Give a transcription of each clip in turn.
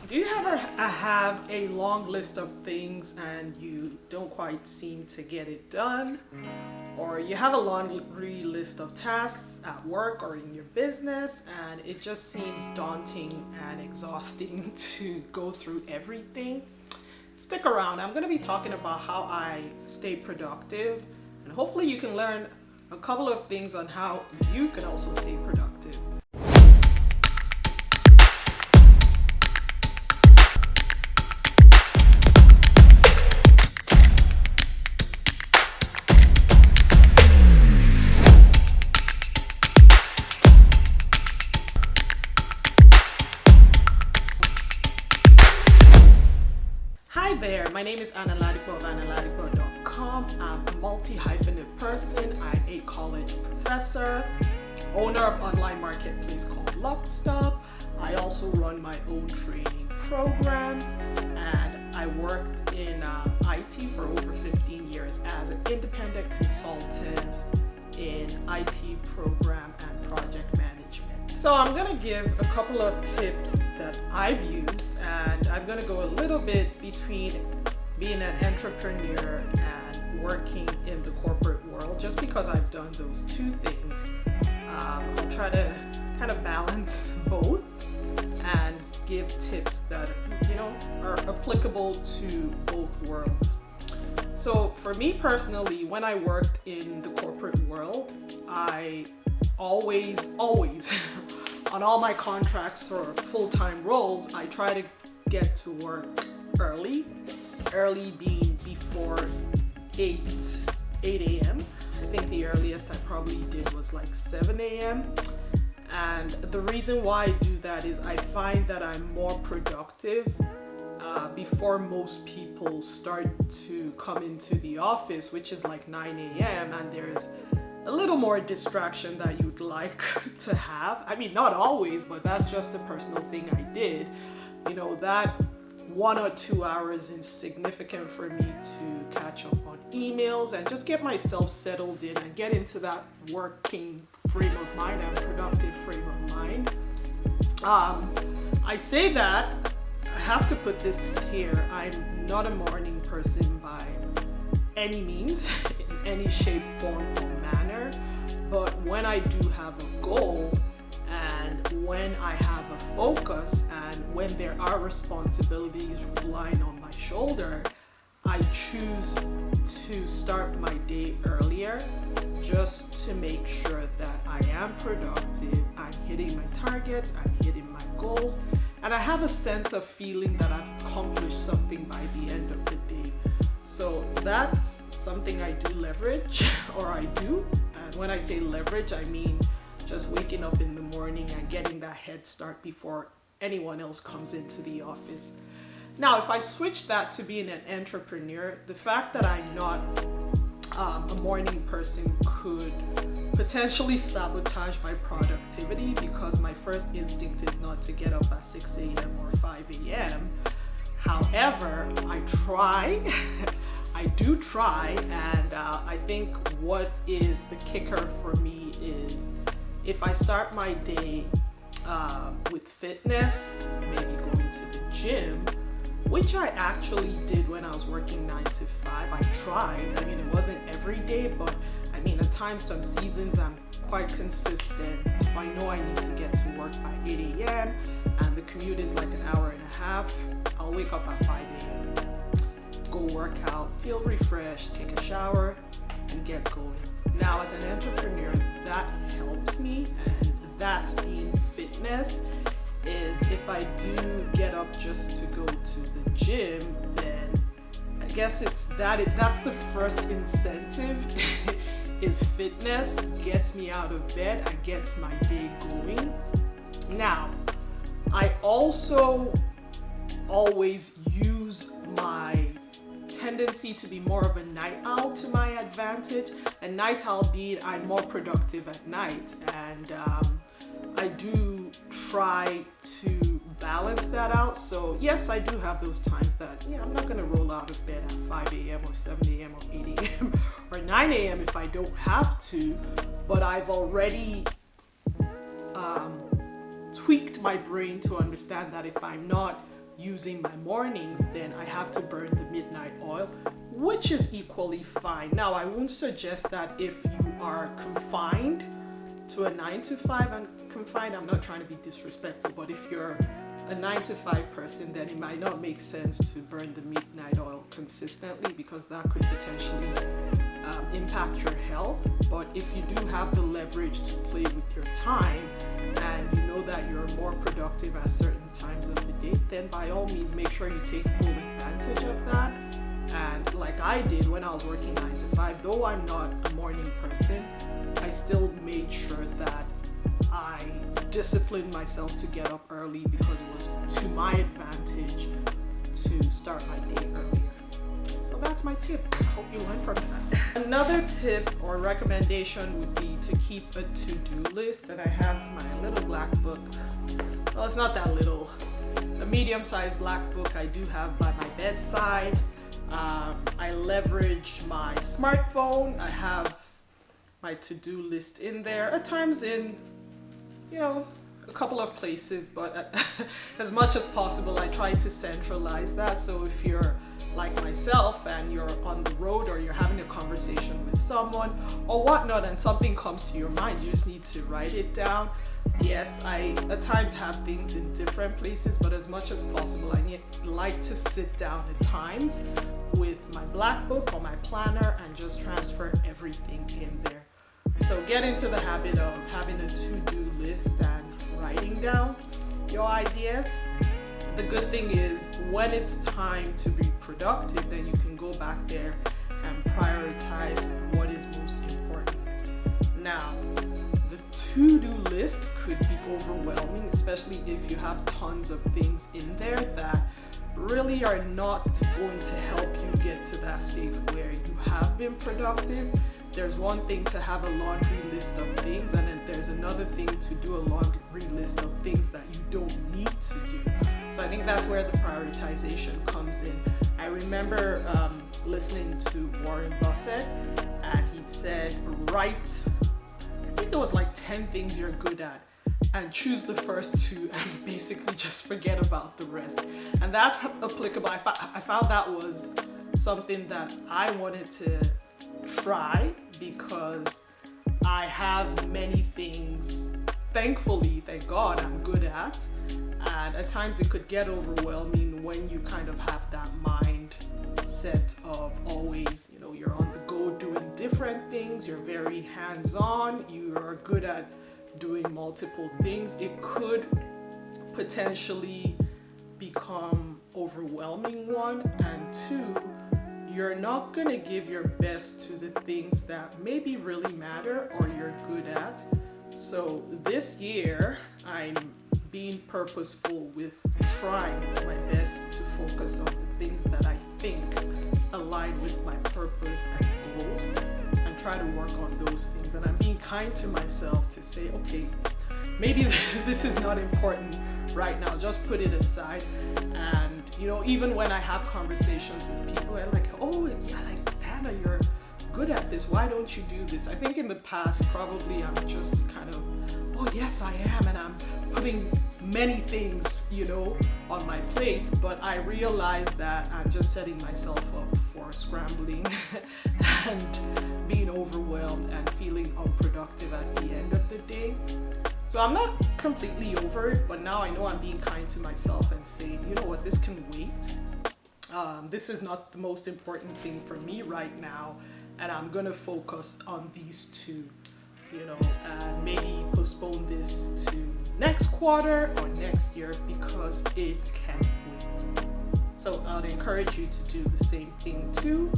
Do you ever have a long list of things and you don't quite seem to get it done? Or you have a laundry list of tasks at work or in your business and it just seems daunting and exhausting to go through everything? Stick around. I'm going to be talking about how I stay productive, and hopefully you can learn a couple of things on how you can also stay productive. Hi there, my name is Anna Ladipo of AnnaLadipo.com. I'm a multi-hyphenate person. I'm a college professor, owner of online marketplace called Luckstop. I also run my own training programs, and I worked in IT for over 15 years as an independent consultant in IT program and project management. So I'm going to give a couple of tips that I've used, and I'm going to go a little bit between being an entrepreneur and working in the corporate world, just because I've done those two things. I'll try to kind of balance both and give tips that are applicable to both worlds. So for me personally, when I worked in the corporate world, I always on all my contracts or full-time roles, I try to get to work early being before 8 a.m. I think the earliest I probably did was like 7 a.m. And the reason why I do that is I find that I'm more productive before most people start to come into the office, which is like 9 a.m. and there's a little more distraction that you'd like to have. I mean, not always, but that's just a personal thing I did. That 1 or 2 hours is significant for me to catch up on emails and just get myself settled in and get into that working frame of mind and productive frame of mind. I say that, I have to put this here, I'm not a morning person by any means, in any shape, form, or manner. But when I do have a goal, and when I have a focus, and when there are responsibilities lying on my shoulder, I choose to start my day earlier just to make sure that I am productive, I'm hitting my targets, I'm hitting my goals, and I have a sense of feeling that I've accomplished something by the end of the day. So that's something I do leverage, or I do. And when I say leverage, I mean just waking up in the morning and getting that head start before anyone else comes into the office. Now, if I switch that to being an entrepreneur, the fact that I'm not a morning person could potentially sabotage my productivity, because my first instinct is not to get up at 6 a.m. or 5 a.m. However, I try, I do try, and I think what is the kicker for me is if I start my day with fitness, maybe going to the gym, which I actually did when I was working 9 to 5. I tried. I mean, it wasn't every day, but I mean, at times, some seasons, I'm quite consistent. If I know I need to get to work by 8 a.m. and the commute is like an hour and a half, I'll wake up at 5 a.m., go work out, feel refreshed, take a shower, and get going. Now, as an entrepreneur, that helps me, and that being fitness is if I do get up just to go to the gym, then I guess that's the first incentive is fitness gets me out of bed and gets my day going. Now, I also always use my tendency to be more of a night owl to my advantage. A night owl being I'm more productive at night, and I do try to balance that out. So yes, I do have those times that I'm not going to roll out of bed at 5 a.m. or 7 a.m. or 8 a.m. or 9 a.m. if I don't have to, but I've already tweaked my brain to understand that if I'm not using my mornings, then I have to burn the midnight oil, which is equally fine. Now, I won't suggest that if you are confined to a 9 to 5, and confined, I'm not trying to be disrespectful, but if you're a 9 to 5 person, then it might not make sense to burn the midnight oil consistently, because that could potentially impact your health. But if you do have the leverage to play with your time, and you know that you're more productive at certain times of the day, then by all means make sure you take full advantage of that. And like I did when I was working 9 to 5, though I'm not a morning person, I still made sure that I disciplined myself to get up early, because it was to my advantage to start my day earlier. So that's my tip. I hope you learned from that. Another tip or recommendation would be to keep a to-do list. And I have my little black book. Well, it's not that little. A medium-sized black book I do have by my bedside. I leverage my smartphone. I have my to-do list in there, at times in, a couple of places, but as much as possible, I try to centralize that. So if you're like myself and you're on the road, or you're having a conversation with someone or whatnot, and something comes to your mind, you just need to write it down. Yes, I at times have things in different places, but as much as possible, I like to sit down at times with my black book or my planner and just transfer everything in there. So get into the habit of having a to-do list and writing down your ideas. The good thing is, when it's time to be productive, then you can go back there and prioritize what is most important. Now, the to-do list could be overwhelming, especially if you have tons of things in there that really are not going to help you get to that state where you have been productive. There's one thing to have a laundry list of things, and then there's another thing to do a laundry list of things that you don't need to do. So I think that's where the prioritization comes in. I remember listening to Warren Buffett, and he said, write, I think it was like 10 things you're good at, and choose the first 2 and basically just forget about the rest. And that's applicable. I found that was something that I wanted to try, because I have many things, thankfully, thank God, I'm good at. And at times it could get overwhelming when you kind of have that mindset of always, you're on the go doing different things, you're very hands-on, you are good at doing multiple things. It could potentially become overwhelming, 1, and 2, you're not going to give your best to the things that maybe really matter or you're good at. So this year, I'm being purposeful with trying my best to focus on the things that I think align with my purpose and goals, and try to work on those things. And I'm being kind to myself to say, okay, maybe this is not important right now, just put it aside. And even when I have conversations with people, I'm like, oh yeah, like Anna, you're good at this, why don't you do this? I think in the past, probably I'm just kind of, oh yes I am, and I'm putting many things, on my plate, but I realize that I'm just setting myself up for scrambling and being overwhelmed and feeling unproductive at the end of the day. So I'm not completely over it, but now I know I'm being kind to myself and saying, you know what, this can wait. This is not the most important thing for me right now, and I'm gonna focus on these 2, and maybe postpone this to next quarter or next year, because it can wait. So I'd encourage you to do the same thing too.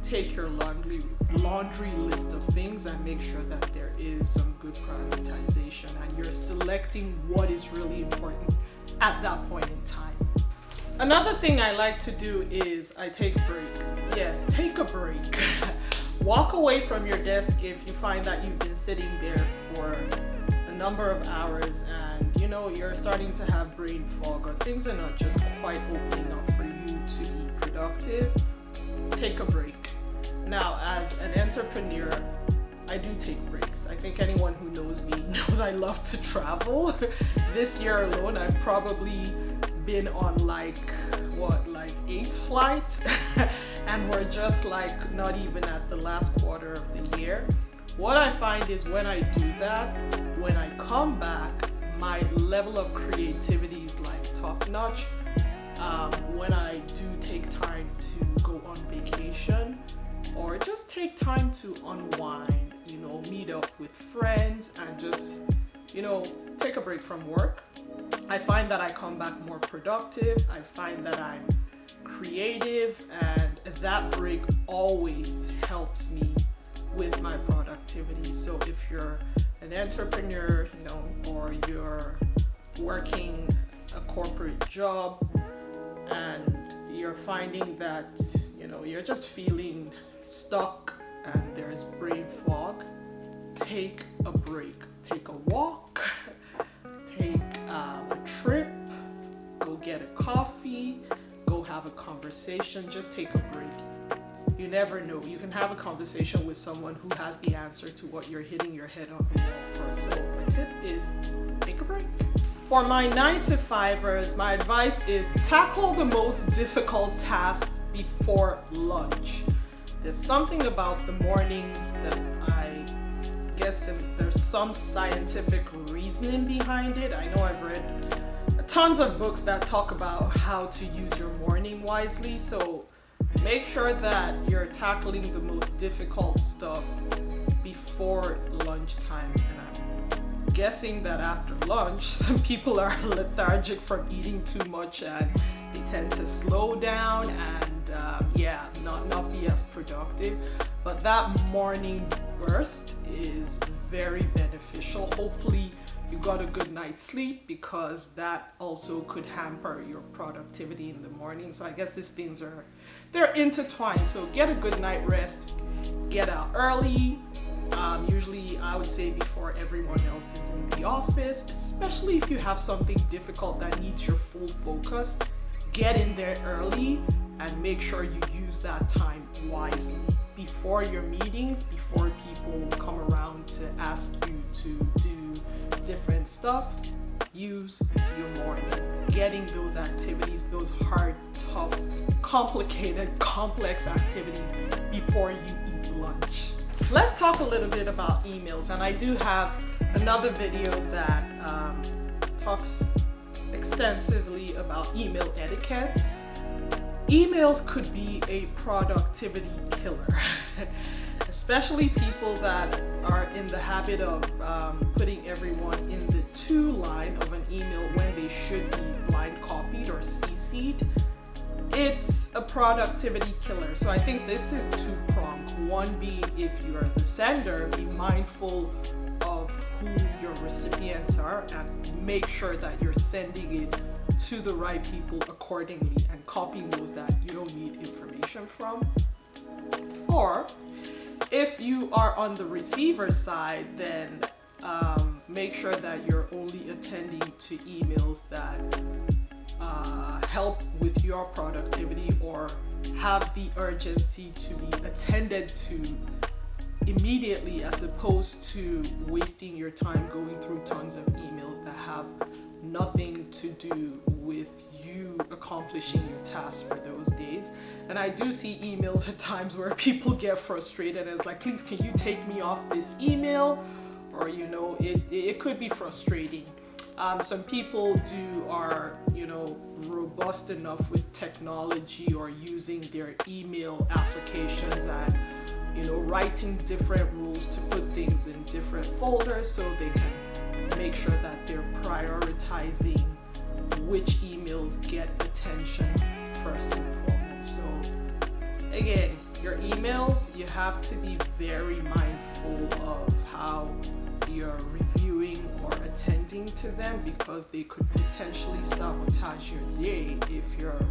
Take your laundry list of things and make sure that there is some good prioritization, and you're selecting what is really important at that point in time. Another thing I like to do is I take breaks. Yes, take a break. Walk away from your desk if you find that you've been sitting there for a number of hours and you're starting to have brain fog, or things are not just quite opening up for you to be productive. Take a break. Now, as an entrepreneur, I do take breaks. I think anyone who knows me knows I love to travel. This year alone, I've probably been on like 8 flights and we're just like not even at the last quarter of the year. What I find is when I do that, when I come back, my level of creativity is like top notch. When I do take time to go on vacation or just take time to unwind, meet up with friends and just, take a break from work, I find that I come back more productive. I find that I'm creative, and that break always helps me with my productivity. So if you're an entrepreneur, or you're working a corporate job and you're finding that, you're just feeling stuck and there's brain fog, take a break. Take a walk, take a trip, go get a coffee, go have a conversation, just take a break. You never know. You can have a conversation with someone who has the answer to what you're hitting your head on the wall for. So my tip is take a break. For my 9-to-5ers, my advice is tackle the most difficult tasks before lunch. There's something about the mornings that I guess there's some scientific reasoning behind it. I know I've read tons of books that talk about how to use your morning wisely. So make sure that you're tackling the most difficult stuff before lunchtime. And I'm guessing that after lunch, some people are lethargic from eating too much and they tend to slow down and not be as productive. But that morning burst is very beneficial. Hopefully you got a good night's sleep, because that also could hamper your productivity in the morning. So I guess these things they're intertwined. So get a good night rest, get out early. Usually I would say before everyone else is in the office, especially if you have something difficult that needs your full focus. Get in there early and make sure you use that time wisely. Before your meetings, before people come around to ask you to do different stuff, use your morning. Getting those activities, those hard, tough, complicated, complex activities before you eat lunch. Let's talk a little bit about emails, and I do have another video that talks extensively about email etiquette. Emails could be a productivity killer, especially people that are in the habit of putting everyone in the to line of an email when they should be blind copied or CC'd. It's a productivity killer. So I think this is two-pronged. One being, if you are the sender, be mindful of who your recipients are and make sure that you're sending it to the right people accordingly and copying those that you don't need information from. Or if you are on the receiver side, then make sure that you're only attending to emails that help with your productivity or have the urgency to be attended to immediately, as opposed to wasting your time going through tons of emails that have nothing to do with you accomplishing your tasks for those days. And I do see emails at times where people get frustrated and it's like, please, can you take me off this email? Or, it could be frustrating. Some people are robust enough with technology or using their email applications and writing different rules to put things in different folders so they can make sure that they're prioritizing which emails get attention first and foremost. So again, your emails, you have to be very mindful of how you're reviewing or attending to them, because they could potentially sabotage your day if you're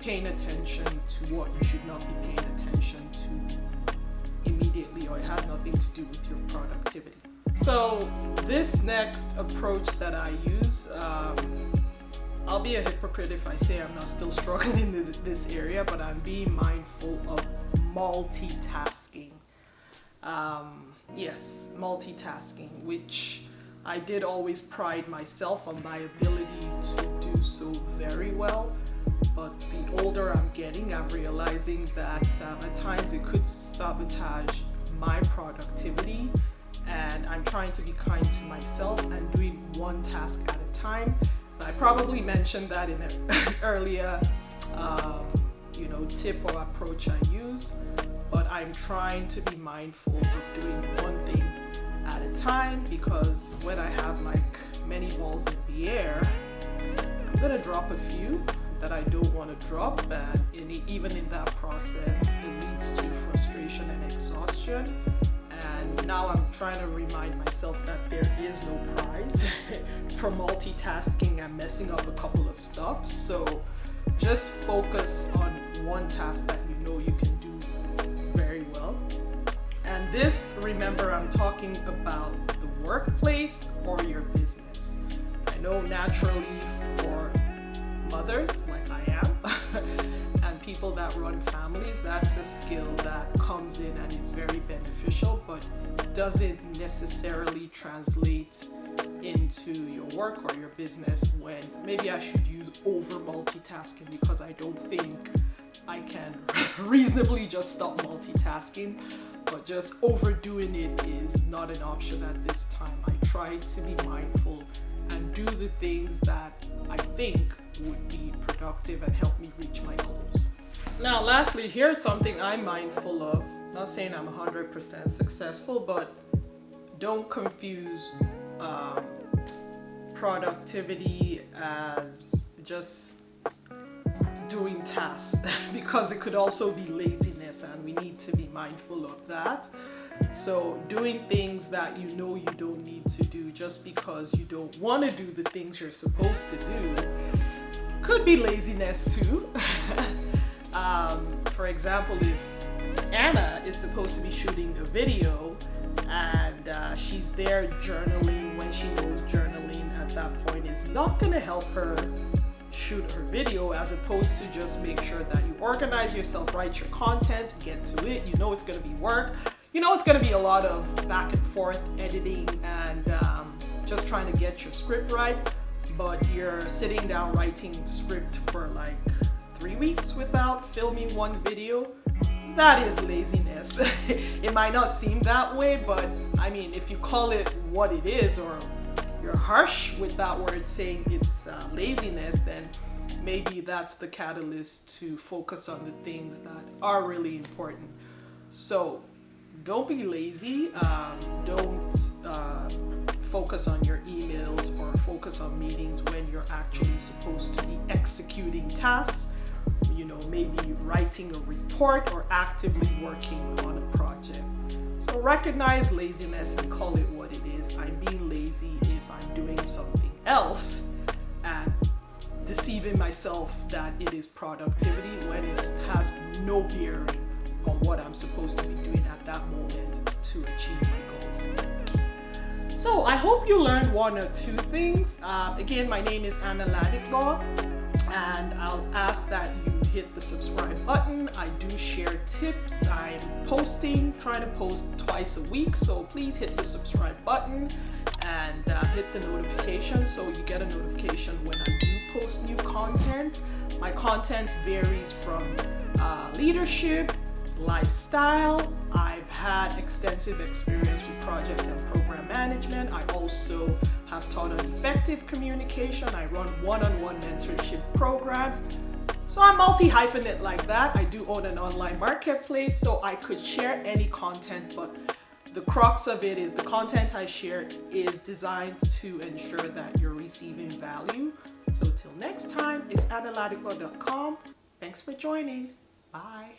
paying attention to what you should not be paying attention to immediately, or it has nothing to do with your productivity. So this next approach that I use, I'll be a hypocrite if I say I'm not still struggling in this area, but I'm being mindful of multitasking. Yes, multitasking, which I did always pride myself on my ability to do so very well. But the older I'm getting, I'm realizing that at times it could sabotage my productivity, and I'm trying to be kind to myself and doing one task at a time. I probably mentioned that in an earlier tip or approach I use, but I'm trying to be mindful of doing one thing at a time, because when I have like many balls in the air, I'm gonna drop a few that I don't want to drop, and even in that process it leads to frustration and exhaustion. And now I'm trying to remind myself that there is no prize for multitasking and messing up a couple of stuff. So just focus on one task that you know you can do very well. And this, remember, I'm talking about the workplace or your business. I know naturally for mothers like I am and people that run families, that's a skill that comes in and it's very beneficial, but doesn't necessarily translate into your work or your business. When maybe I should use over multitasking, because I don't think I can reasonably just stop multitasking, but just overdoing it is not an option at this time. I try to be mindful and do the things that I think would be productive and help me reach my goals. Now, lastly, here's something I'm mindful of. Not saying I'm 100% successful, but don't confuse productivity as just doing tasks because it could also be laziness, and we need to be mindful of that. So doing things that you know you don't need to do just because you don't want to do the things you're supposed to do could be laziness too. For example, if Anna is supposed to be shooting a video and she's there journaling when she knows journaling at that point is not going to help her shoot her video, as opposed to just make sure that you organize yourself, write your content, get to it. You know it's going to be work. You know it's going to be a lot of back and forth editing and just trying to get your script right, but you're sitting down writing script for like 3 weeks without filming one video. That is laziness. It might not seem that way, but I mean, if you call it what it is, or you're harsh with that word saying it's laziness, then maybe that's the catalyst to focus on the things that are really important. So don't be lazy. Don't focus on your emails or focus on meetings when you're actually supposed to be executing tasks. Maybe writing a report or actively working on a project. So recognize laziness and call it what it is. I'm being lazy if I'm doing something else and deceiving myself that it is productivity when it has no bearing on what I'm supposed to be doing at that moment to achieve my goals. So I hope you learned one or two things. Again, my name is Anna Ladipo, and I'll ask that you hit the subscribe button. I do share tips. I'm trying to post twice a week, so please hit the subscribe button and hit the notification so you get a notification when I do post new content. My content varies from leadership, lifestyle. I've had extensive experience with project and program management. I also have taught on effective communication. I run one-on-one mentorship programs. So I'm multi-hyphenate like that. I do own an online marketplace, so I could share any content, but the crux of it is the content I share is designed to ensure that you're receiving value. So till next time, it's annaladipo.com. Thanks for joining. Bye.